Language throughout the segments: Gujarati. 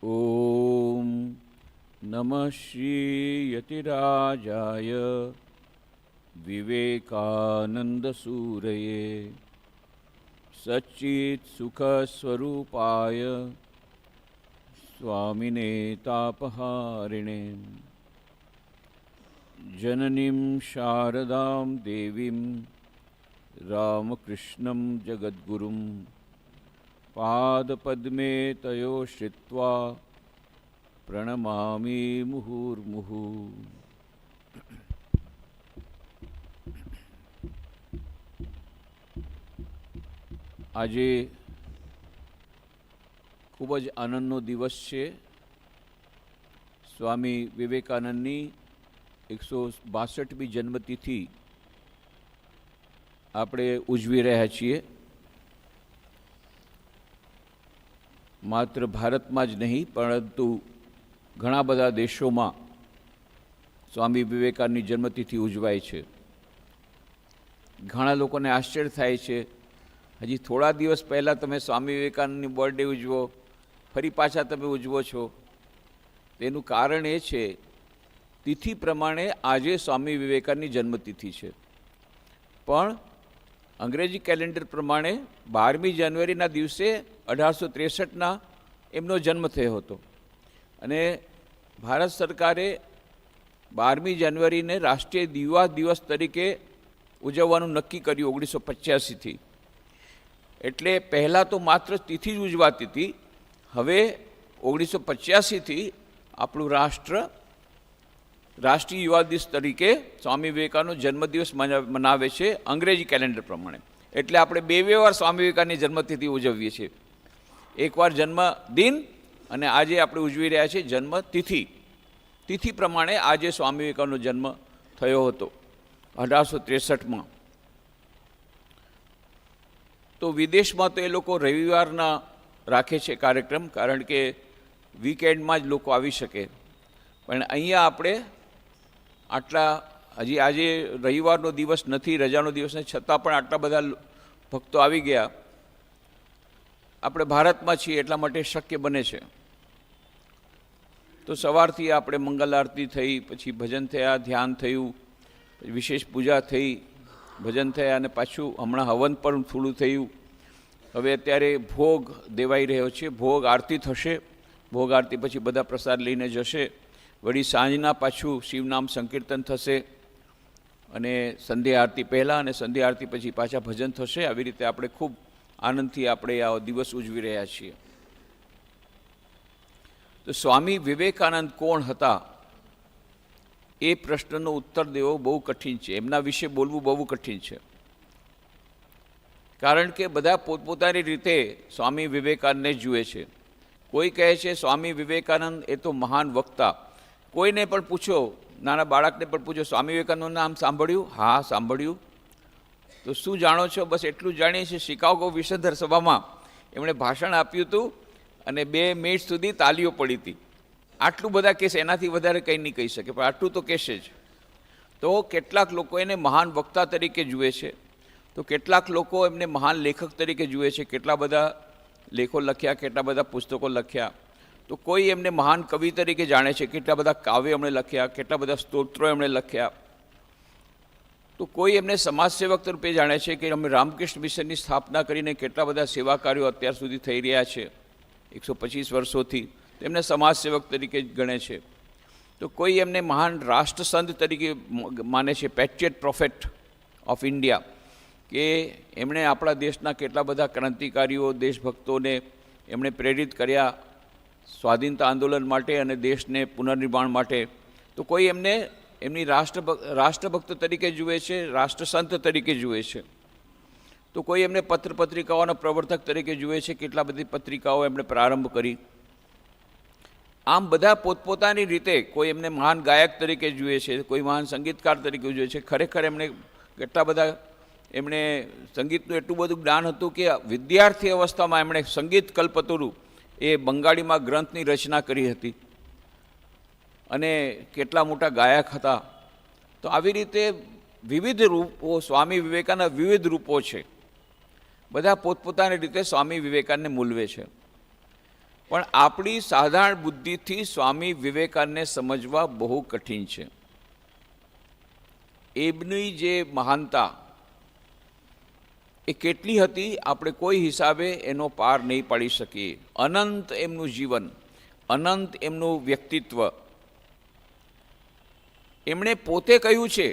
ओम नमः श्री यतिराजाय विवेकानंद सूरये सच्चित् सुख स्वरूपाय स्वामिने तापहारिणे जननीं शारदां देवीं रामकृष्णं जगद्गुरुं पादपद्मे तयो श्रित्वा प्रणमामि मुहुर्मुहुः। આજે ખૂબ જ આનંદનો દિવસ છે. સ્વામી વિવેકાનંદની 162મી જન્મતિથિ આપણે ઉજવી રહ્યા છીએ. માત્ર ભારતમાં જ નહીં પરંતુ ઘણા બધા દેશોમાં સ્વામી વિવેકાનંદની જન્મતિથિ ઉજવાય છે. ઘણા લોકોને આશ્ચર્ય થાય છે, હજી થોડા દિવસ પહેલાં તમે સ્વામી વિવેકાનંદની બર્થડે ઉજવો, ફરી પાછા તમે ઉજવો છો. તેનું કારણ એ છે, તિથિ પ્રમાણે આજે સ્વામી વિવેકાનંદની જન્મતિથિ છે, પણ અંગ્રેજી કેલેન્ડર પ્રમાણે 12મી જાન્યુઆરીના દિવસે 1863ના એમનો જન્મ થયો હતો. અને ભારત સરકારે 12મી જાન્યુઆરીને રાષ્ટ્રીય યુવા દિવસ તરીકે ઉજવવાનું નક્કી કર્યું 1985થી. એટલે પહેલાં તો માત્ર તિથિ જ ઉજવાતી હતી. હવે 1985થી આપણું રાષ્ટ્રીય યુવા દિવસ તરીકે સ્વામી વિવેકાનંદનો જન્મદિવસ મનાવે છે અંગ્રેજી કેલેન્ડર પ્રમાણે. એટલે આપણે બે વાર સ્વામી વિવેકાનંદની જન્મતિથિ ઉજવીએ છીએ. એકવાર જન્મદિન અને આજે આપણે ઉજવી રહ્યા છીએ જન્મતિથિ. તિથિ પ્રમાણે આજે સ્વામી વિવેકાનંદનો જન્મ થયો હતો 1863માં. તો વિદેશમાં તો એ લોકો રવિવારના રાખે છે કાર્યક્રમ, કારણ કે વીકેન્ડમાં જ લોકો આવી શકે. પણ અહીંયા આપણે હજી આજે રવિવારનો દિવસ નથી, રજાનો દિવસ નથી, છતાં પણ આટલા બધા ભક્તો આવી ગયા. આપણે ભારતમાં છીએ એટલા માટે શક્ય બને છે. તો સવારથી આપણે મંગલ આરતી થઈ, પછી ભજન થયા, ધ્યાન થયું, વિશેષ પૂજા થઈ, ભજન થયા, અને પાછું હમણાં હવન પણ થોડું થયું. હવે અત્યારે ભોગ દેવાઈ રહ્યો છે, ભોગ આરતી થશે. ભોગ આરતી પછી બધા પ્રસાદ લઈને જશે. વળી સાંજના પાછું શિવનામ સંકીર્તન થશે, અને સંધ્યા આરતી પહેલાં અને સંધ્યા આરતી પછી પાછા ભજન થશે. આવી રીતે આપણે ખૂબ આનંદથી આપણે આ દિવસ ઉજવી રહ્યા છીએ. તો સ્વામી વિવેકાનંદ કોણ હતા એ પ્રશ્નનો ઉત્તર દેવો બહુ કઠિન છે. એમના વિશે બોલવું બહુ કઠિન છે, કારણ કે બધા પોતપોતાની રીતે સ્વામી વિવેકાનંદને જુએ છે. કોઈ કહે છે સ્વામી વિવેકાનંદ એ તો મહાન વક્તા. કોઈને પણ પૂછો, નાના બાળકને પણ પૂછો, સ્વામી વિવેકાનંદનું નામ સાંભળ્યું? હા, સાંભળ્યું. તો શું જાણો છો? બસ એટલું જાણીએ છીએ, શિકાગો વિશ્વધર્મ સભામાં એમણે ભાષણ આપ્યું હતું અને 2 મિનિટ સુધી તાલીઓ પડી હતી. આટલું બધા કહેશે, એનાથી વધારે કંઈ નહીં કહી શકે, પણ આટલું તો કહેશે જ. તો કેટલાક લોકો એને મહાન વક્તા તરીકે જુએ છે, તો કેટલાક લોકો એમને મહાન લેખક તરીકે જુએ છે. કેટલા બધા લેખો લખ્યા, કેટલા બધા પુસ્તકો લખ્યા. તો કોઈ એમને મહાન કવિ તરીકે જાણે છે, કેટલા બધા કાવ્ય એમણે લખ્યા, કેટલા બધા સ્તોત્રો એમણે લખ્યા. તો કોઈ એમને સમાજસેવક તરીકે જાણે છે કે અમે રામકૃષ્ણ મિશનની સ્થાપના કરીને કેટલા બધા સેવા કાર્યો અત્યાર સુધી થઈ રહ્યા છે 125 વર્ષોથી, તેમને સમાજસેવક તરીકે ગણે છે. તો કોઈ એમને મહાન રાષ્ટ્રસંત તરીકે માને છે, પેટ્રિયટ પ્રોફેટ ઓફ ઇન્ડિયા, કે એમણે આપણા દેશના કેટલા બધા ક્રાંતિકારીઓ, દેશભક્તોને એમણે પ્રેરિત કર્યા સ્વાધીનતા આંદોલન માટે અને દેશને પુનર્નિર્માણ માટે. તો કોઈ એમને એમની રાષ્ટ્રભક્ત તરીકે જુએ છે, રાષ્ટ્રસંત તરીકે જુએ છે. તો કોઈ એમને પત્રપત્રિકાઓના પ્રવર્તક તરીકે જુએ છે, કેટલા બધી પત્રિકાઓ એમણે પ્રારંભ કરી. આમ બધા પોતપોતાની રીતે કોઈ એમને મહાન ગાયક તરીકે જુએ છે, કોઈ મહાન સંગીતકાર તરીકે જુએ છે. ખરેખર એમણે કેટલા બધા એમણે સંગીતનું એટલું બધું જ્ઞાન હતું કે વિદ્યાર્થી અવસ્થામાં એમણે સંગીત કલ્પતરુ એ બંગાળીમાં ગ્રંથની રચના કરી હતી, અને કેટલા મોટા ગાયક હતા. તો આવી રીતે વિવિધ રૂપો, સ્વામી વિવેકાનંદ વિવિધ રૂપો છે. બધા પોતપોતાની રીતે સ્વામી વિવેકાનંદને મૂલવે છે. પણ આપણી સાધારણ બુદ્ધિથી સ્વામી વિવેકાનંદને સમજવા બહુ કઠિન છે. એમની જે મહાનતા એ કેટલી હતી આપણે કોઈ હિસાબે એનો પાર નહીં પાડી શકીએ. અનંત એમનું જીવન, અનંત એમનું વ્યક્તિત્વ. એમણે પોતે કહ્યું છે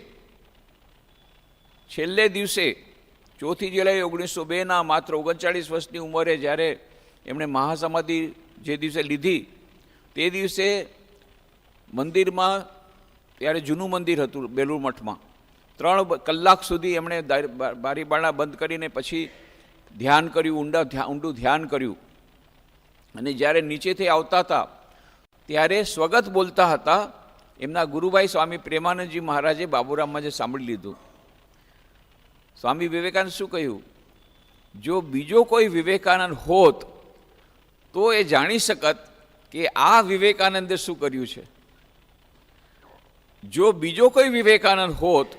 છેલ્લે દિવસે 4 જુલાઈ 1902ના માત્ર 39 વર્ષની ઉંમરે જ્યારે એમણે મહાસમાધિ જે દિવસે લીધી તે દિવસે મંદિરમાં, ત્યારે જૂનું મંદિર હતું બેલુર મઠમાં, 3 કલાક સુધી એમણે બારીબારણા બંધ કરીને પછી ધ્યાન કર્યું, ઊંડું ધ્યાન કર્યું. અને જ્યારે નીચેથી આવતા હતા ત્યારે સ્વગત બોલતા હતા. એમના ગુરુભાઈ સ્વામી પ્રેમાનંદજી મહારાજે બાબુરામમાં જે સાંભળી લીધું. સ્વામી વિવેકાનંદ શું કહ્યું? જો બીજો કોઈ વિવેકાનંદ હોત તો એ જાણી શકત કે આ વિવેકાનંદે શું કર્યું છે. જો બીજો કોઈ વિવેકાનંદ હોત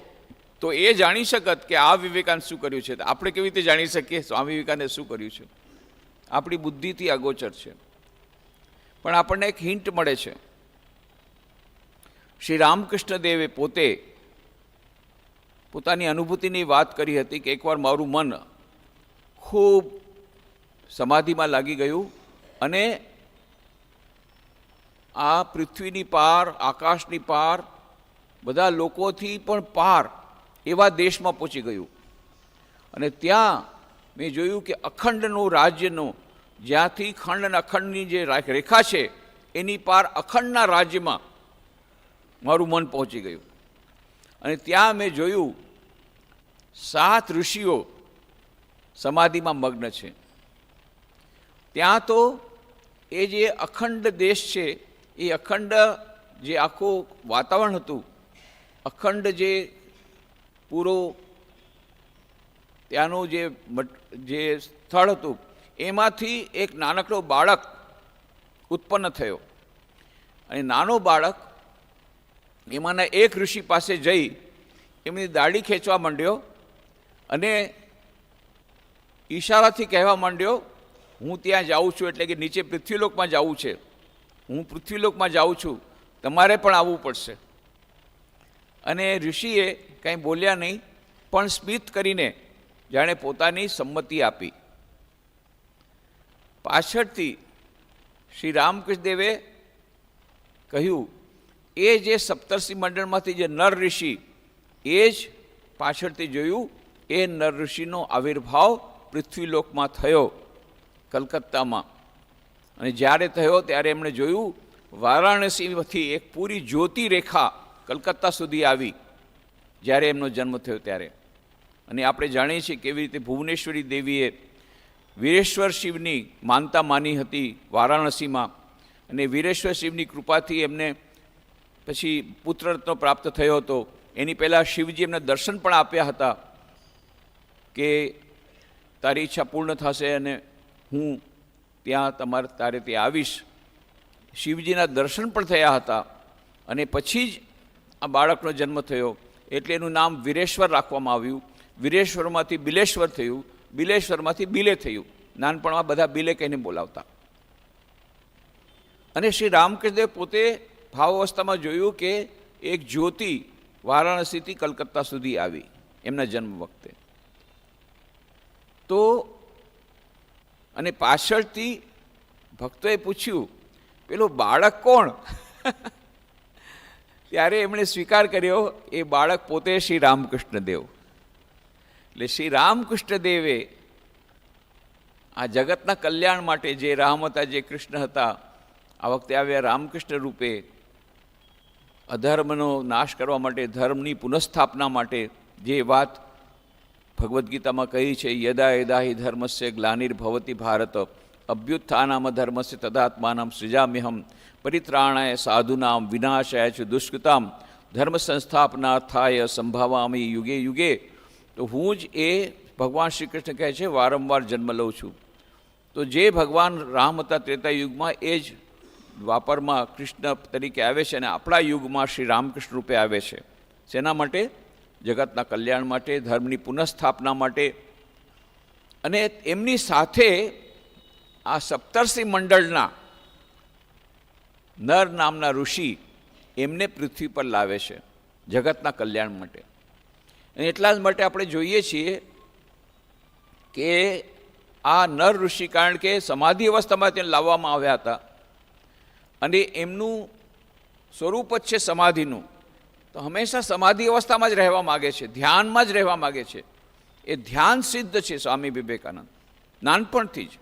તો એ જાણી શકત કે આ વિવેકાનંદ શું કર્યું છે. આપણે કેવી રીતે જાણી શકીએ સ્વામી વિવેકાનંદે શું કર્યું છે? આપણી બુદ્ધિથી અગોચર છે. પણ આપણને એક હિન્ટ મળે છે. શ્રી રામકૃષ્ણ દેવે પોતે પોતાની અનુભૂતિની વાત કરી હતી કે એકવાર મારું મન ખૂબ સમાધિમાં લાગી ગયું અને આ પૃથ્વીની પાર, આકાશની પાર, બધા લોકોથી પણ પાર એવા દેશમાં પહોંચી ગયું. અને ત્યાં મેં જોયું કે અખંડનું રાજ્યનું, જ્યાંથી ખંડ અને અખંડની જે રેખા છે એની પાર અખંડના રાજ્યમાં મારું મન પહોંચી ગયું. અને ત્યાં મેં જોયું 7 ઋષિઓ સમાધિમાં મગ્ન છે. ત્યાં તો એ જે અખંડ દેશ છે, એ અખંડ જે આખું વાતાવરણ હતું, અખંડ જે પૂરો ત્યાંનું જે સ્થળ હતું, એમાંથી એક નાનકડો બાળક ઉત્પન્ન થયો. અને નાનો બાળક એમાંના એક ઋષિ પાસે જઈ એમની દાઢી ખેંચવા માંડ્યો અને ઈશારાથી કહેવા માંડ્યો, હું ત્યાં જાઉં છું, એટલે કે નીચે પૃથ્વીલોકમાં જાવું છે, હું પૃથ્વીલોકમાં જાઉં છું, તમારે પણ આવવું પડશે. અને ઋષિએ કંઈ બોલ્યા નહીં, પણ સ્મિત કરીને જાણે પોતાની સંમતિ આપી. પાછળથી શ્રી રામકૃષ્ણ દેવે કહ્યું, એ જે સપ્તર્ષિ મંડળમાંથી જે નર ઋષિ, એ જ પાછળથી જોયું એ નર ઋષિનો આવિર્ભાવ પૃથ્વીલોકમાં થયો કલકત્તામાં. અને જ્યારે થયો ત્યારે એમણે જોયું વારાણસીમાંથી એક પૂરી જ્યોતિ રેખા કલકત્તા સુધી આવી જ્યારે એમનો જન્મ થયો ત્યારે. અને આપણે જાણીએ છીએ કેવી રીતે ભુવનેશ્વરી દેવીએ વીરેશ્વર શિવની માનતા માની હતી વારાણસીમાં, અને વીરેશ્વર શિવની કૃપાથી એમને પછી પુત્રરત્ન પ્રાપ્ત થયો હતો. એની પહેલાં શિવજી એમને દર્શન પણ આપ્યા હતા કે તારી ઈચ્છા પૂર્ણ થશે અને હું તારે ત્યાં આવીશ. શિવજીના દર્શન પણ થયા હતા અને પછી જ આ બાળકનો જન્મ થયો. એટલે એનું નામ વીરેશ્વર રાખવામાં આવ્યું. વીરેશ્વરમાંથી બિલેશ્વર થયું, બિલેશ્વરમાંથી બિલે થયું. નાનપણમાં બધા બિલે કહીને બોલાવતા. અને શ્રી રામકૃષ્ણદેવ પોતે ભાવ અવસ્થામાં જોયું કે એક જ્યોતિ વારાણસીથી કલકત્તા સુધી આવી એમના જન્મ વખતે. તો અને પાછળથી ભક્તોએ પૂછ્યું, પેલો બાળક કોણ? ત્યારે એમણે સ્વીકાર કર્યો, એ બાળક પોતે શ્રી રામકૃષ્ણ દેવ. એટલે શ્રી રામકૃષ્ણ દેવે આ જગતના કલ્યાણ માટે જે રામ હતા, જે કૃષ્ણ હતા, આ વખતે આવ્યા રામકૃષ્ણ રૂપે અધર્મનો નાશ કરવા માટે, ધર્મની પુનઃસ્થાપના માટે. જે વાત ભગવદ્ ગીતામાં કહી છે, યદા યદા હિ ધર્મસ્ય ગ્લાનિર્ભવતિ ભારત અભ્યુત્થાનામ ધર્મસ્ય તદાત્માનમ સૃજામ્યહમ પરિત્રાણાય સાધુનામ વિનાશાય ચ દુષ્કૃતામ ધર્મ સંસ્થાપનાર્થાય સંભાવામી યુગે યુગે. તો હું જ એ ભગવાન શ્રી કૃષ્ણ કહે છે વારંવાર જન્મ લઉં છું. તો જે ભગવાન રામ હતા ત્રેતા યુગમાં, એ જ દ્વાપરમાં કૃષ્ણ તરીકે આવે છે અને આપણા યુગમાં શ્રી રામકૃષ્ણ રૂપે આવે છે. શેના માટે? જગતના કલ્યાણ માટે, ધર્મની પુનઃસ્થાપના માટે. અને એમની સાથે આ સપ્તર્ષિ મંડળના નર નામના ઋષિ એમને પૃથ્વી પર લાવે છે જગતના કલ્યાણ માટે. અને એટલા જ માટે આપણે જોઈએ છીએ કે આ નર ઋષિ, કારણ કે સમાધિ અવસ્થામાં તેને લાવવામાં આવ્યા હતા અને એમનું સ્વરૂપ જ છે સમાધિનું, તો હંમેશા સમાધિ અવસ્થામાં જ રહેવા માગે છે, ધ્યાનમાં જ રહેવા માગે છે. એ ધ્યાન સિદ્ધ છે સ્વામી વિવેકાનંદ નાનપણથી જ.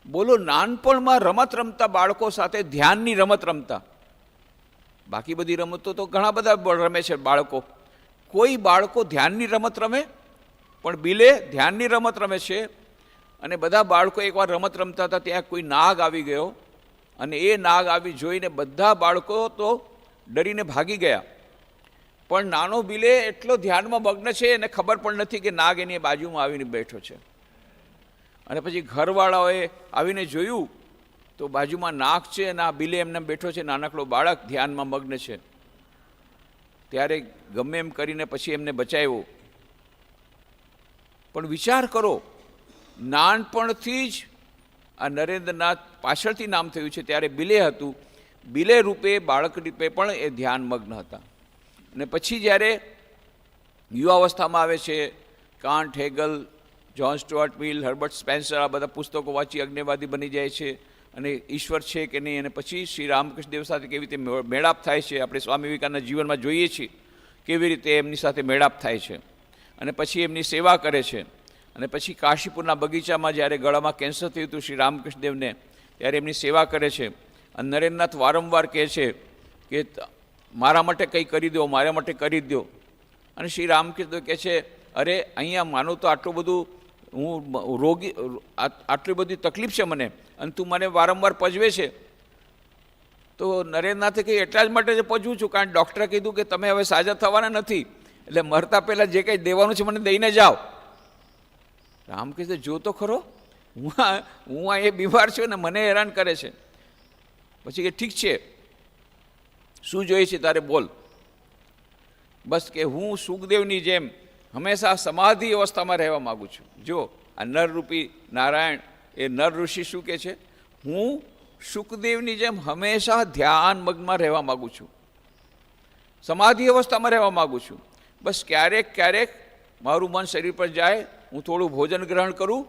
બોલો, નાનપણમાં રમત રમતા બાળકો સાથે ધ્યાનની રમત રમતા. બાકી બધી રમતો તો ઘણા બધા રમે છે બાળકો, કોઈ બાળકો ધ્યાનની રમત રમે? પણ બિલે ધ્યાનની રમત રમે છે. અને બધા બાળકો એકવાર રમત રમતા હતા, ત્યાં કોઈ નાગ આવી ગયો અને એ નાગ આવી જોઈને બધા બાળકો તો ડરીને ભાગી ગયા. પણ નાનો બિલે એટલો ધ્યાનમાં મગ્ન છે, એને ખબર પણ નથી કે નાગ એની બાજુમાં આવીને બેઠો છે. અને પછી ઘરવાળાઓએ આવીને જોયું તો બાજુમાં નાગ છે અને આ બિલે એમને બેઠો છે, નાનકડો બાળક ધ્યાનમાં મગ્ન છે. ત્યારે ગમે એમ કરીને પછી એમને બચાવ્યો. પણ વિચાર કરો, નાનપણથી જ આ નરેન્દ્રનાથ પાછળથી નામ થયું છે, ત્યારે બિલે હતું. બિલે રૂપે, બાળક રૂપે પણ એ ધ્યાનમગ્ન હતા. અને પછી જ્યારે યુવાવસ્થામાં આવે છે, Kant, Hegel, John Stuart Mill, Herbert Spencer, આ બધા પુસ્તકો વાંચી અજ્ઞેયવાદી બની જાય છે અને ઈશ્વર છે કે નહીં. અને પછી શ્રી રામકૃષ્ણ દેવ સાથે કેવી રીતે મેળાપ થાય છે, આપણે સ્વામી વિવેકાનંદના જીવનમાં જોઈએ છીએ કેવી રીતે એમની સાથે મેળાપ થાય છે. અને પછી એમની સેવા કરે છે. અને પછી કાશીપુરના બગીચામાં જ્યારે ગળામાં કેન્સર થયું હતું શ્રી રામકૃષ્ણ દેવને, ત્યારે એમની સેવા કરે છે. અને નરેન્દ્રનાથ વારંવાર કહે છે કે મારા માટે કંઈ કરી દો, મારા માટે કરી દો. અને શ્રી રામકૃષ્ણ કહે છે, અરે અહીંયા માનું તો આટલું બધું હું રોગી, આટલી બધી તકલીફ છે મને, અને તું મને વારંવાર પજવે છે. તો નરેન્દ્રનાથે કહી, એટલા જ માટે જ પજવું છું, કારણ ડૉક્ટરે કીધું કે તમે હવે સાજા થવાના નથી, એટલે મરતા પહેલાં જે કંઈ દેવાનું છે મને દઈને જાઓ. રામકૃષ્ણ જો તો ખરો, હું આ એ બીમાર છું ને મને હેરાન કરે છે. પછી કે ઠીક છે, શું જોઈએ છે તારે બોલ. બસ કે હું સુખદેવની જેમ હંમેશા સમાધિ અવસ્થામાં રહેવા માગું છું. જો આ નરરૂપી નારાયણ એ નર ઋષિ શું કહે છે, હું સુખદેવની જેમ હંમેશા ધ્યાન મગ્નમાં રહેવા માગું છું, સમાધિ અવસ્થામાં રહેવા માગું છું. બસ ક્યારેક ક્યારેક મારું મન શરીર પર જાય, હું થોડું ભોજન ગ્રહણ કરું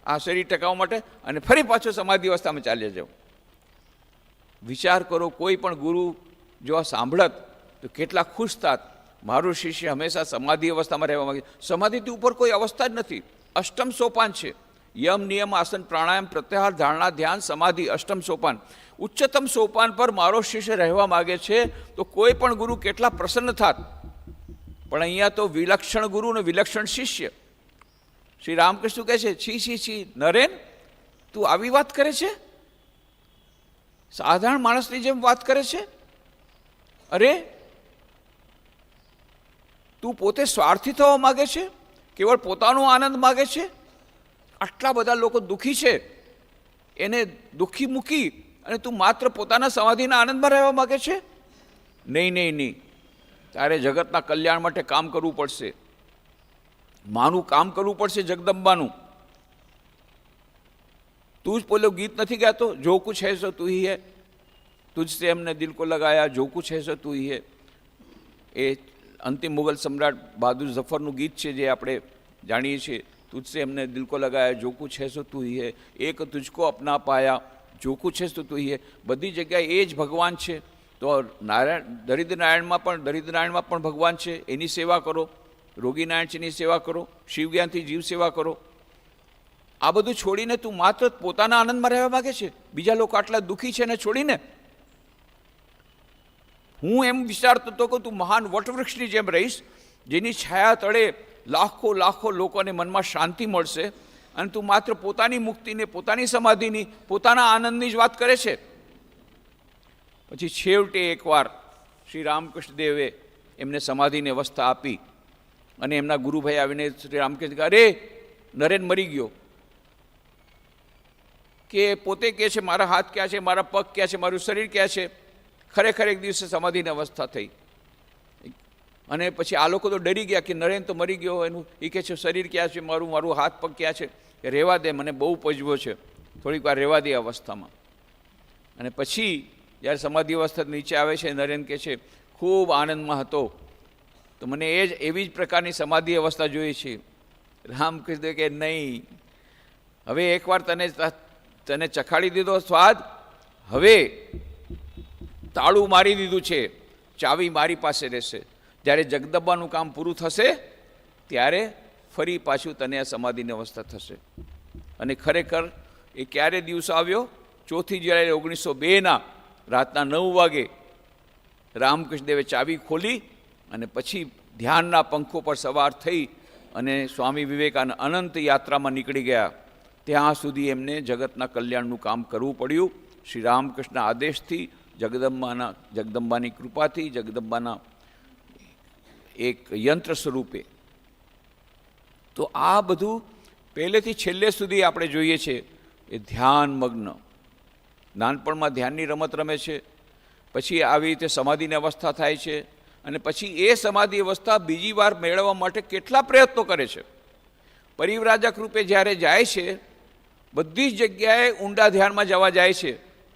આ શરીર ટકાવવા માટે, અને ફરી પાછો સમાધિ અવસ્થામાં ચાલ્યા જાઉં. વિચાર કરો, કોઈ પણ ગુરુ જો આ સાંભળત તો કેટલા ખુશ થાત. મારું શિષ્ય હંમેશા સમાધિ અવસ્થામાં રહેવા માગે. સમાધિથી ઉપર કોઈ અવસ્થા જ નથી. અષ્ટમ સોપાન છે, યમ, નિયમ, આસન, પ્રાણાયામ, પ્રત્યાહાર, ધારણા, ધ્યાન, સમાધિ, અષ્ટમ સોપાન. ઉચ્ચતમ સોપાન પર મારો શિષ્ય રહેવા માગે છે તો કોઈ પણ ગુરુ કેટલા પ્રસન્ન થાત. પણ અહીંયા તો વિલક્ષણ ગુરુ ને વિલક્ષણ શિષ્ય. શ્રી રામકૃષ્ણ કહે છે, છી છી છી નરેન, તું આવી વાત કરે છે, સાધારણ માણસની જેમ વાત કરે છે. અરે તું પોતે સ્વાર્થી થવા માગે છે, કેવળ પોતાનો આનંદ માગે છે. આટલા બધા લોકો દુઃખી છે, એને દુઃખી મૂકી અને તું માત્ર પોતાના સમાધિના આનંદમાં રહેવા માગે છે. નહીં નહીં નહીં, તારે જગતના કલ્યાણ માટે કામ કરવું પડશે. માનું કામ કરવું પડશે, જગદંબાનું. તું જ પોલો ગીત નથી ગાતો, જો કુછ હૈ સો તું હી હૈ, તુજસે हमने दिल को लगाया, जो कुछ है सो तू ही है. એ અંતિમ મુગલ સમ્રાટ બહાદુર ઝફરનું ગીત છે જે આપણે જાણીએ છીએ. તુજસે हमने दिल को लगाया, जो कुछ है सो तू ही है, એક તુજકો અપના પાયા, જો કુછ है सो तू ही है. બધી જગ્યાએ એ જ ભગવાન છે. તો નારાયણ, દરિદ્રનારાયણમાં પણ ભગવાન છે, એની સેવા કરો. રોગીનારાયણ છે એની સેવા કરો. શિવજ્ઞાનથી જીવ સેવા કરો. આ બધું છોડીને તું માત્ર પોતાના આનંદમાં રહેવા માગે છે. બીજા લોકો આટલા દુઃખી છે એને છોડીને. હું એમ વિચારતો હતો કે તું મહાન વટવૃક્ષની જેમ રહીશ, જેની છાયા તળે લાખો લાખો લોકોને મનમાં શાંતિ મળશે, અને તું માત્ર પોતાની મુક્તિને, પોતાની સમાધિની, પોતાના આનંદની જ વાત કરે છે. પછી છેવટે એકવાર શ્રી રામકૃષ્ણ દેવે એમને સમાધિની અવસ્થા આપી અને એમના ગુરુભાઈ આવીને શ્રી રામકૃષ્ણ કહે, અરે નરેન મરી ગયો. કે પોતે કહે છે મારા હાથ ક્યાં છે, મારા પગ ક્યાં છે, મારું શરીર ક્યાં છે. ખરેખર એક દિવસે સમાધિની અવસ્થા થઈ. અને પછી આ લોકો તો ડરી ગયા કે નરેન તો મરી ગયો, એનું એ કહે છે શરીર ક્યાં છે, મારું હાથ પગ ક્યાં છે. કે રહેવા દે, મને બહુ પજવો છે, થોડીક વાર રહેવા દે અવસ્થામાં. અને પછી જ્યારે સમાધિ અવસ્થા નીચે આવે છે, નરેન કહે છે ખૂબ આનંદમાં હતો, તો મને એવી જ પ્રકારની સમાધિ અવસ્થા જોઈએ છે. રામકૃષ્ણ કે નહીં, હવે એકવાર તને ચખાડી દીધો સ્વાદ, હવે તાળું મારી દીધું છે, ચાવી મારી પાસે રહેશે. જ્યારે જગદંબાનું કામ પૂરું થશે ત્યારે ફરી પાછું તને આ સમાધિની અવસ્થા થશે. અને ખરેખર એ ક્યારે દિવસ આવ્યો? 4 જુલાઈ 1902 રાતના 9 વાગે રામકૃષ્ણ દેવે ચાવી ખોલી અને પછી ધ્યાનના પંખો પર સવાર થઈ અને સ્વામી વિવેકાનંદ અનંત યાત્રામાં નીકળી ગયા. ત્યાં સુધી એમને જગતના કલ્યાણનું કામ કરવું પડ્યું. શ્રી રામકૃષ્ણના આદેશથી, જગદંબાની કૃપાથી, જગદંબાના એક યંત્ર સ્વરૂપે. તો આ બધું પહેલેથી છેલ્લે સુધી આપણે જોઈએ છે એ ધ્યાનમગ્ન. નાનપણમાં ધ્યાનની રમત રમે છે, પછી આવી રીતે સમાધિની અવસ્થા થાય છે, અને પછી એ સમાધિ અવસ્થા બીજી વાર મેળવવા માટે કેટલા પ્રયત્નો કરે છે. પરિવ્રાજક રૂપે જ્યારે જાય છે, બધી જ જગ્યાએ ઊંડા ધ્યાનમાં જવા જાય છે,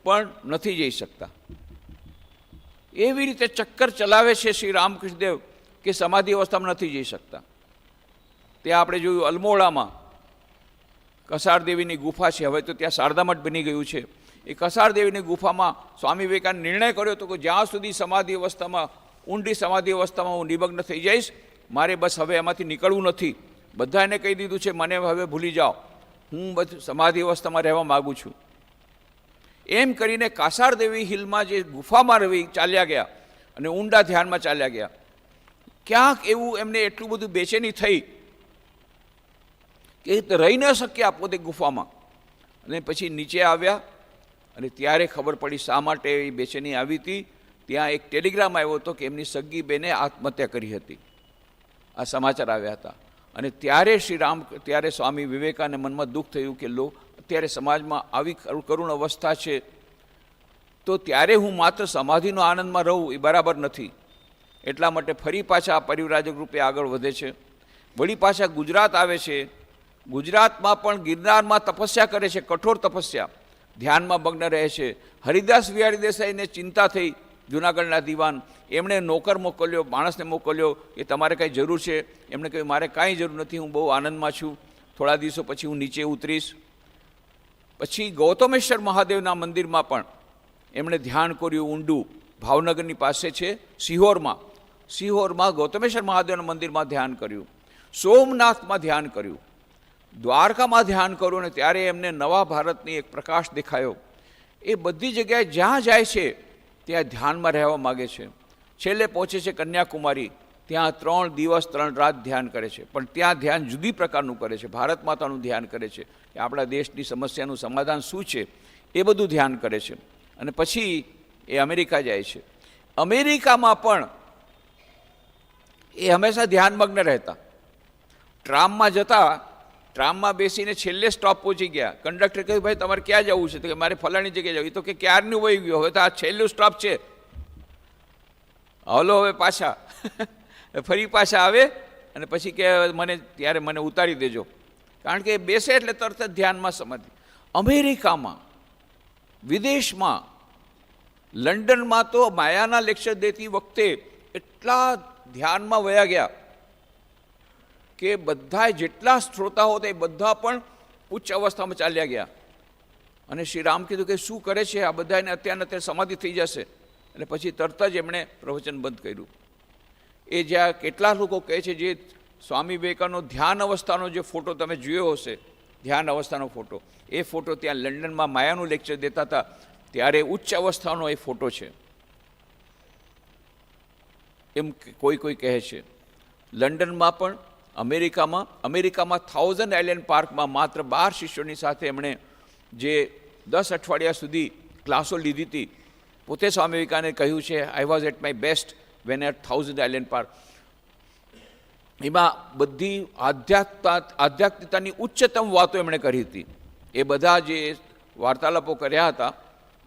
પણ નથી જઈ શકતા. એવી રીતે ચક્કર ચલાવે છે શ્રી રામકૃષ્ણદેવ કે સમાધિ અવસ્થામાં નથી જઈ શકતા. ત્યાં આપણે જોયું અલમોડામાં કસાર દેવીની ગુફા છે, હવે તો ત્યાં શારદામઠ બની ગયું છે. એ કસાર દેવીની ગુફામાં સ્વામી વિવેકાનંદ નિર્ણય કર્યો હતો કે જ્યાં સુધી સમાધિ અવસ્થામાં, ઊંડી સમાધિ અવસ્થામાં હું નિમગ્ન થઈ જઈશ, મારે બસ હવે એમાંથી નીકળવું નથી. બધાને કહી દીધું છે મને હવે ભૂલી જાઓ, હું બધું સમાધિ અવસ્થામાં રહેવા માગું છું. એમ કરીને કાસાર દેવી હિલમાં જે ગુફામાં ચાલ્યા ગયા અને ઊંડા ધ્યાનમાં ચાલ્યા ગયા. ક્યાંક એવું એમને એટલું બધું બેચેની થઈ કે રહી ન શક્યા પોતે ગુફામાં. અને પછી નીચે આવ્યા અને ત્યારે ખબર પડી શા માટે એ બેચેની આવી હતી. ત્યાં એક ટેલિગ્રામ આવ્યો હતો કે એમની સગી બેને આત્મહત્યા કરી હતી. આ સમાચાર આવ્યા હતા. અને ત્યારે સ્વામી વિવેકાનંદ મનમાં દુઃખ થયું કે અત્યારે સમાજમાં આવી કરુણ અવસ્થા છે, તો ત્યારે હું માત્ર સમાધિનો આનંદમાં રહું એ બરાબર નથી. એટલા માટે ફરી પાછા પરિવ્રાજક રૂપે આગળ વધે છે. વળી પાછા ગુજરાત આવે છે. ગુજરાતમાં પણ ગિરનારમાં તપસ્યા કરે છે, કઠોર તપસ્યા, ધ્યાનમાં મગ્ન રહે છે. હરિદાસ વિહારી દેસાઈને ચિંતા થઈ, જૂનાગઢના દીવાન, એમણે નોકર મોકલ્યો, માણસને મોકલ્યો કે તમારે કાંઈ જરૂર છે? એમણે કહ્યું મારે કાંઈ જરૂર નથી, હું બહુ આનંદમાં છું, થોડા દિવસો પછી હું નીચે ઉતરીશ. પછી ગૌતમેશ્વર મહાદેવના મંદિરમાં પણ એમણે ધ્યાન કર્યું ઊંડું. ભાવનગરની પાસે છે સિહોરમાં ગૌતમેશ્વર મહાદેવના મંદિરમાં ધ્યાન કર્યું. સોમનાથમાં ધ્યાન કર્યું, દ્વારકામાં ધ્યાન કર્યું. અને ત્યારે એમને નવા ભારતની એક પ્રકાશ દેખાયો. એ બધી જગ્યાએ જ્યાં જાય છે ત્યાં ધ્યાનમાં રહેવા માગે છે. છેલ્લે પહોંચે છે કન્યાકુમારી, ત્યાં 3 દિવસ 3 રાત ધ્યાન કરે છે. પણ ત્યાં ધ્યાન જુદી પ્રકારનું કરે છે, ભારત માતાનું ધ્યાન કરે છે કે આપણા દેશની સમસ્યાનું સમાધાન શું છે એ બધું ધ્યાન કરે છે. અને પછી એ અમેરિકા જાય છે. અમેરિકામાં પણ એ હંમેશા ધ્યાનમગ્ન રહેતા. ટ્રામમાં જતા, ટ્રામમાં બેસીને છેલ્લે સ્ટોપ પહોંચી ગયા. કંડક્ટરે કહ્યું ભાઈ તમારે ક્યાં જવું છે? તો કે મારે ફલાણી જગ્યાએ જવું. તો કે ક્યારનું વહી ગયું, હવે તો આ છેલ્લું સ્ટોપ છે, હલો હવે પાછા. ફરી પાછા આવે અને પછી કે ત્યારે મને ઉતારી દેજો, કારણ કે બેસે એટલે તરત જ ધ્યાનમાં સમાધિ. અમેરિકામાં, વિદેશમાં, લંડનમાં તો માયાના લેક્ચર દેતી વખતે એટલા ધ્યાનમાં વયા ગયા કે બધા જેટલા શ્રોતાઓ હતા એ બધા પણ ઉચ્ચ અવસ્થામાં ચાલ્યા ગયા. અને શ્રી રામ કીધું કે શું કરે છે આ બધાને, અત્યારે સમાધિ થઈ જશે. અને પછી તરત જ એમણે પ્રવચન બંધ કર્યું. એ જ્યાં કેટલા લોકો કહે છે, જે સ્વામી વિવેકાનંદનો ધ્યાન અવસ્થાનો જે ફોટો તમે જોયો હશે, ધ્યાન અવસ્થાનો ફોટો, એ ફોટો ત્યાં લંડનમાં માયાનું લેક્ચર દેતા હતા ત્યારે ઉચ્ચ અવસ્થાનો એ ફોટો છે એમ કોઈ કહે છે. લંડનમાં પણ, અમેરિકામાં 1000 આઇલેન્ડ પાર્કમાં માત્ર 12 શિષ્યોની સાથે એમણે જે 10 અઠવાડિયા સુધી ક્લાસો લીધી હતી. પોતે સ્વામી વિવેકાનંદે કહ્યું છે, I was at my best when at 1000 island park. એમાં બધી આધ્યાત્મિકતાની ઉચ્ચતમ વાતો એમણે કરી હતી. એ બધા જે વાર્તાલાપો કર્યા હતા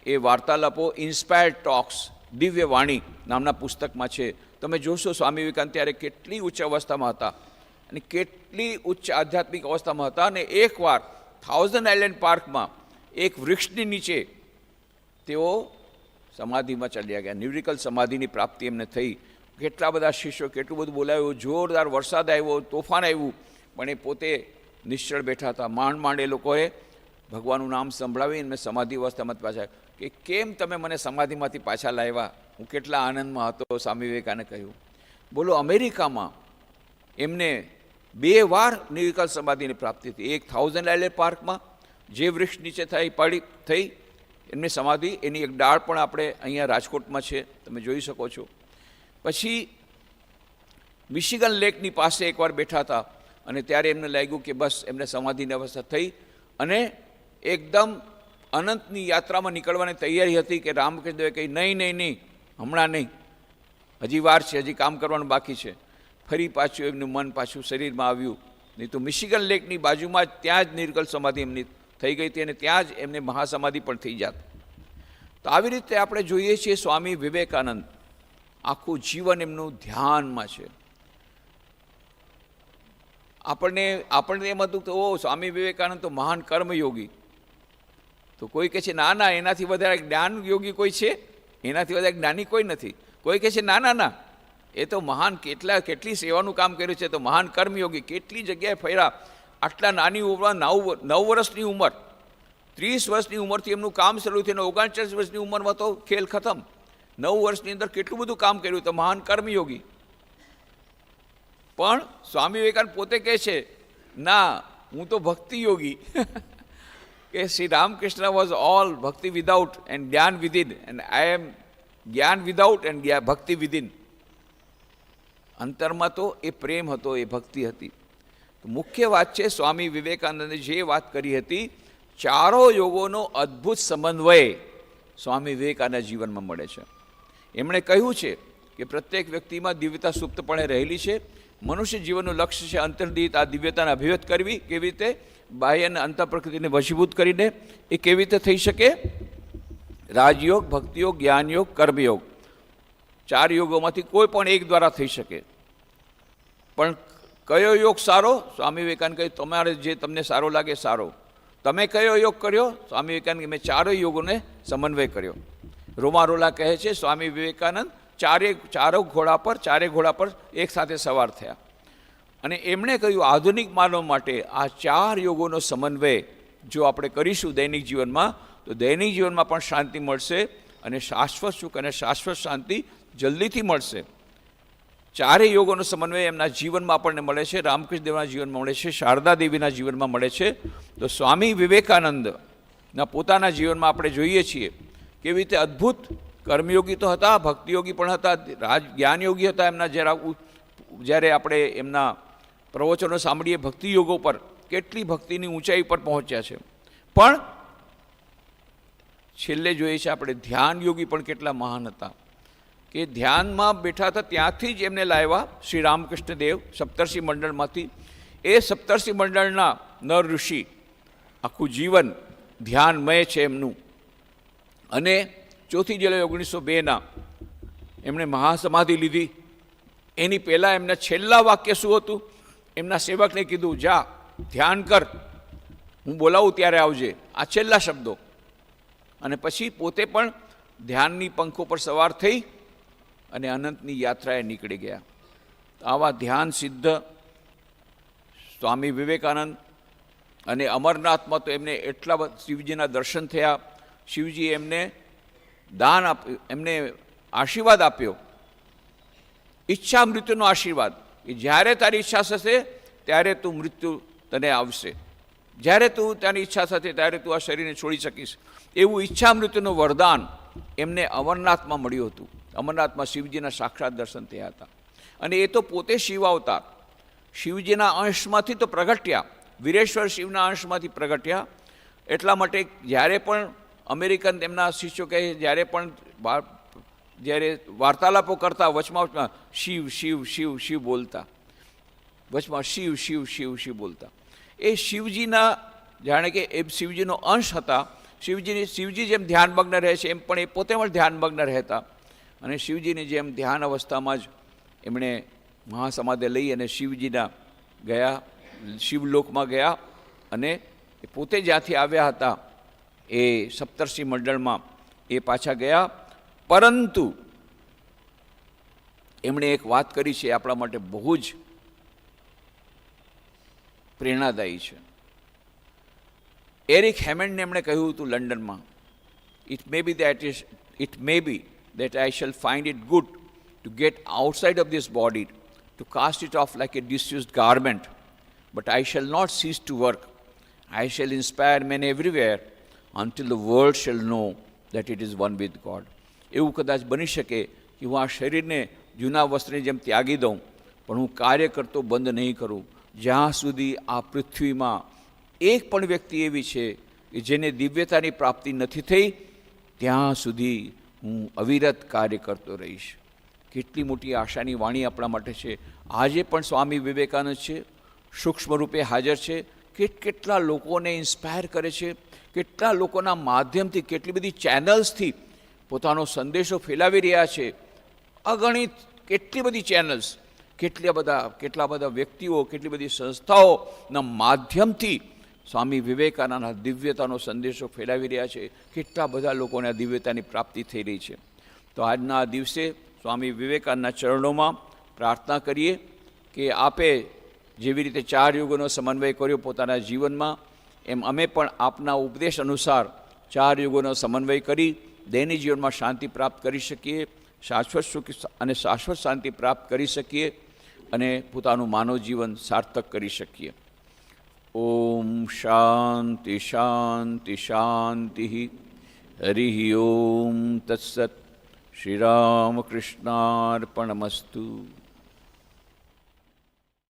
એ વાર્તાલાપો ઇન્સ્પાયર્ડ ટોક્સ, દિવ્ય વાણી નામના પુસ્તકમાં છે. તમે જોશો સ્વામી વિવેકાનંદ ત્યારે કેટલી ઉચ્ચ અવસ્થામાં હતા અને કેટલી ઉચ્ચ આધ્યાત્મિક અવસ્થામાં હતા. અને એકવાર 1000 આઇલેન્ડ પાર્કમાં એક વૃક્ષની નીચે તેઓ સમાધિમાં ચાલ્યા ગયા. ન્યુરિકલ સમાધિની પ્રાપ્તિ એમને થઈ. કેટલા બધા શિષ્યો, કેટલું બધું બોલાવ્યું, જોરદાર વરસાદ આવ્યો, તોફાન આવ્યું, પણ એ પોતે નિશ્ચળ બેઠા હતા. માંડ માંડ એ લોકોએ ભગવાનનું નામ સંભળાવી એમને સમાધિ અવસ્થામાં પાછા કે કેમ તમે મને સમાધિમાંથી પાછા લાવ્યા, હું કેટલા આનંદમાં હતો, સ્વામી વિવેકાનંદે કહ્યું. બોલો, અમેરિકામાં એમને 2 વાર ન્યુરિકલ સમાધિની પ્રાપ્તિ થઈ. એક 1000 આઇલેન્ડ પાર્કમાં જે વૃક્ષ નીચે થઈ એમની સમાધિ, એની એક ડાળ પણ આપણે અહીંયા રાજકોટમાં છે, તમે જોઈ શકો છો. પછી મિશિગન લેકની પાસે એકવાર બેઠા હતા અને ત્યારે એમને લાગ્યું કે બસ એમને સમાધિની અવસ્થા થઈ અને એકદમ અનંતની યાત્રામાં નીકળવાની તૈયારી હતી કે રામકૃષ્ણદેવે કહી નહીં, હમણાં નહીં, હજી વાર છે, હજી કામ કરવાનું બાકી છે. ફરી પાછું એમનું મન પાછું શરીરમાં આવ્યું. નહીં તો મિશિગન લેકની બાજુમાં જ ત્યાં જ નિર્ગલ સમાધિ એમની થઈ ગઈ હતી અને ત્યાં જ એમને મહાસમાધિ પણ થઈ જાત. તો આવી રીતે આપણે જોઈએ છીએ સ્વામી વિવેકાનંદ આખું જીવન એમનું ધ્યાનમાં છે. આપણને એમ હતું કે ઓ સ્વામી વિવેકાનંદ તો મહાન કર્મયોગી. તો કોઈ કહે છે ના, એનાથી વધારે જ્ઞાન યોગી કોઈ છે, એનાથી વધારે જ્ઞાની કોઈ નથી. કોઈ કહે છે ના, એ તો મહાન કેટલી સેવાનું કામ કર્યું છે, તો મહાન કર્મયોગી, કેટલી જગ્યાએ ફર્યા. આટલા નાની ઉંમર, 9 વર્ષની ઉંમર, 30 વર્ષની ઉંમરથી એમનું કામ શરૂ થયું, 39 વર્ષની ઉંમરમાં તો ખેલ ખતમ. 9 વર્ષની અંદર કેટલું બધું કામ કર્યું, તો મહાન કર્મયોગી. પણ સ્વામી વિવેકાનંદ પોતે કહે છે ના, હું તો ભક્તિ યોગી. કે શ્રી રામકૃષ્ણ વોઝ ઓલ ભક્તિ વિધાઉટ એન્ડ જ્ઞાન વિધિન, એન્ડ આઈ એમ જ્ઞાન વિધાઉટ એન્ડ ભક્તિ વિધિન. અંતરમાં તો એ પ્રેમ હતો, એ ભક્તિ હતી. તો મુખ્ય વાત છે સ્વામી વિવેકાનંદે જે વાત કરી હતી, ચારો યોગોનો અદ્ભુત સમન્વય સ્વામી વિવેકાનંદના જીવનમાં મળે છે. એમણે કહ્યું છે કે પ્રત્યેક વ્યક્તિમાં દિવ્યતા સુપ્તપણે રહેલી છે. મનુષ્ય જીવનનું લક્ષ્ય છે અંતર્નિહિત આ દિવ્યતાને અભિવ્યક્ત કરવી. કેવી રીતે? બાહ્ય અને અંતર પ્રકૃતિને વશીભૂત કરીને. એ કેવી રીતે થઈ શકે? રાજયોગ, ભક્તિયોગ, જ્ઞાનયોગ, કર્મયોગ, 4 યોગોમાંથી કોઈ પણ એક દ્વારા થઈ શકે. પણ કયો યોગ સારો? સ્વામી વિવેકાનંદ કહ્યું તમારે જે તમને સારો લાગે સારો. તમે કયો યોગ કર્યો? સ્વામી વિવેકાનંદ મેં 4 યોગોને સમન્વય કર્યો. રોમારોલા કહે છે સ્વામી વિવેકાનંદ ચારે ઘોડા પર એક સાથે સવાર થયા અને એમણે કહ્યું આધુનિક માનવ માટે આ 4 યોગોનો સમન્વય જો આપણે કરીશું દૈનિક જીવનમાં, તો દૈનિક જીવનમાં પણ શાંતિ મળશે અને શાશ્વત સુખ અને શાશ્વત શાંતિ જલ્દીથી મળશે. 4 યોગોનો સમન્વય એમના જીવનમાં આપણને મળે છે, રામકૃષ્ણ દેવના જીવનમાં મળે છે, શારદા દેવીના જીવનમાં મળે છે. તો સ્વામી વિવેકાનંદના પોતાના જીવનમાં આપણે જોઈએ છીએ કેવી રીતે અદ્ભુત કર્મયોગી તો હતા, ભક્તિયોગી પણ હતા, જ્ઞાનયોગી હતા. એમના જ્યારે આપણે એમના પ્રવચનો સાંભળીએ ભક્તિયોગો પર, કેટલી ભક્તિની ઊંચાઈ પર પહોંચ્યા છે. પણ છેલ્લે જોઈએ છે આપણે ધ્યાન યોગી પણ કેટલા મહાન હતા કે ધ્યાનમાં બેઠા હતા ત્યાંથી જ એમને લાવ્યા શ્રી રામકૃષ્ણ દેવ સપ્તર્ષિ મંડળમાંથી. એ સપ્તર્ષિ મંડળના નર ઋષિ આખું જીવન ધ્યાનમય છે એમનું. અને 4 જુલાઈ 1902 એમણે મહાસમાધિ લીધી. એની પહેલાં એમના છેલ્લા વાક્ય શું હતું? એમના સેવકને કીધું જા ધ્યાન કર, હું બોલાવું ત્યારે આવજે. આ છેલ્લા શબ્દો. અને પછી પોતે પણ ધ્યાનની પંખો પર સવાર થઈ અને અનંતની યાત્રાએ નીકળી ગયા. આવા ધ્યાન સિદ્ધ સ્વામી વિવેકાનંદ. અને અમરનાથમાં તો એમને એટલા શિવજીના દર્શન થયા. શિવજી એમને દાન આપ્યું, એમને આશીર્વાદ આપ્યો, ઈચ્છા મૃત્યુનો આશીર્વાદ કે જ્યારે તારી ઈચ્છા થશે ત્યારે તું મૃત્યુ તને આવશે, જ્યારે તું તારી ઈચ્છા થશે ત્યારે તું આ શરીરને છોડી શકીશ. એવું ઈચ્છા મૃત્યુનું વરદાન એમને અમરનાથમાં મળ્યું હતું. અમરનાથમાં શિવજીના સાક્ષાત દર્શન થયા હતા. અને એ તો પોતે શિવ અવતાર, શિવજીના અંશમાંથી તો પ્રગટ્યા, વીરેશ્વર શિવના અંશમાંથી પ્રગટ્યા. એટલા માટે જ્યારે પણ અમેરિકન એમના શિષ્યો કહે જ્યારે વાર્તાલાપો કરતા વચમાં શિવ શિવ શિવ શિવ બોલતા, વચમાં શિવ શિવ શિવ શિવ બોલતા. એ શિવજીના જાણે કે એ શિવજીનો અંશ હતા. શિવજી જેમ ધ્યાનમગ્ન રહે છે એમ પણ એ પોતે પણ ધ્યાનમગ્ન રહેતા. અને શિવજીની જેમ ધ્યાન અવસ્થામાં જ એમણે મહાસમાધિ લઈ અને શિવજીના ગયા, શિવલોકમાં ગયા. અને એ પોતે જ્યાંથી આવ્યા હતા એ સપ્તર્ષિ મંડળમાં એ પાછા ગયા પરંતુ એમણે એક વાત કરી છે આપણા માટે બહુ જ પ્રેરણાદાયી છે. એરિક હેમન્ડને એમણે કહ્યું હતું લંડનમાં, it may be that I shall find it good to get outside of this body, to cast it off like a disused garment, but I shall not cease to work. I shall inspire men everywhere until the world shall know that it is one with God. એવું કદાચ બની શકે કે હું આ શરીરને જૂના વસ્ત્રની જેમ ત્યાગી દઉં, પણ હું કાર્ય કરતો બંધ નહીં કરું જ્યાં સુધી આ પૃથ્વીમાં એક પણ વ્યક્તિ એવી છે કે જેને દિવ્યતાની પ્રાપ્તિ નથી થઈ ત્યાં સુધી હું અવિરત કાર્ય કરતો રહીશ. કેટલી મોટી આશાની વાણી આપણા માટે છે. આજે પણ સ્વામી વિવેકાનંદ છે, સૂક્ષ્મ રૂપે હાજર છે. કેટલા લોકોને ઇન્સ્પાયર કરે છે, કેટલા લોકોના માધ્યમથી, કેટલી બધી ચેનલ્સથી પોતાનો સંદેશો ફેલાવી રહ્યા છે. અગણિત કેટલી બધી ચેનલ્સ, કેટલા બધા વ્યક્તિઓ, કેટલી બધી સંસ્થાઓના માધ્યમથી સ્વામી વિવેકાનંદના દિવ્યતાનો સંદેશો ફેલાવી રહ્યા છે. કેટલા બધા લોકોને આ દિવ્યતાની પ્રાપ્તિ થઈ રહી છે. તો આજના આ દિવસે સ્વામી વિવેકાનંદના ચરણોમાં પ્રાર્થના કરીએ કે આપે જેવી રીતે 4 યુગોનો સમન્વય કર્યો પોતાના જીવનમાં, એમ અમે પણ આપના ઉપદેશ અનુસાર 4 યુગોનો સમન્વય કરી દૈનિક જીવનમાં શાંતિ પ્રાપ્ત કરી શકીએ, શાશ્વત સુખ અને શાશ્વત શાંતિ પ્રાપ્ત કરી શકીએ અને પોતાનું માનવ જીવન સાર્થક કરી શકીએ. ઓમ શાંતિ શાંતિ શાંતિ. હરિ ઓમ તત્સત. શ્રી રામકૃષ્ણાર્પણમસ્તુ.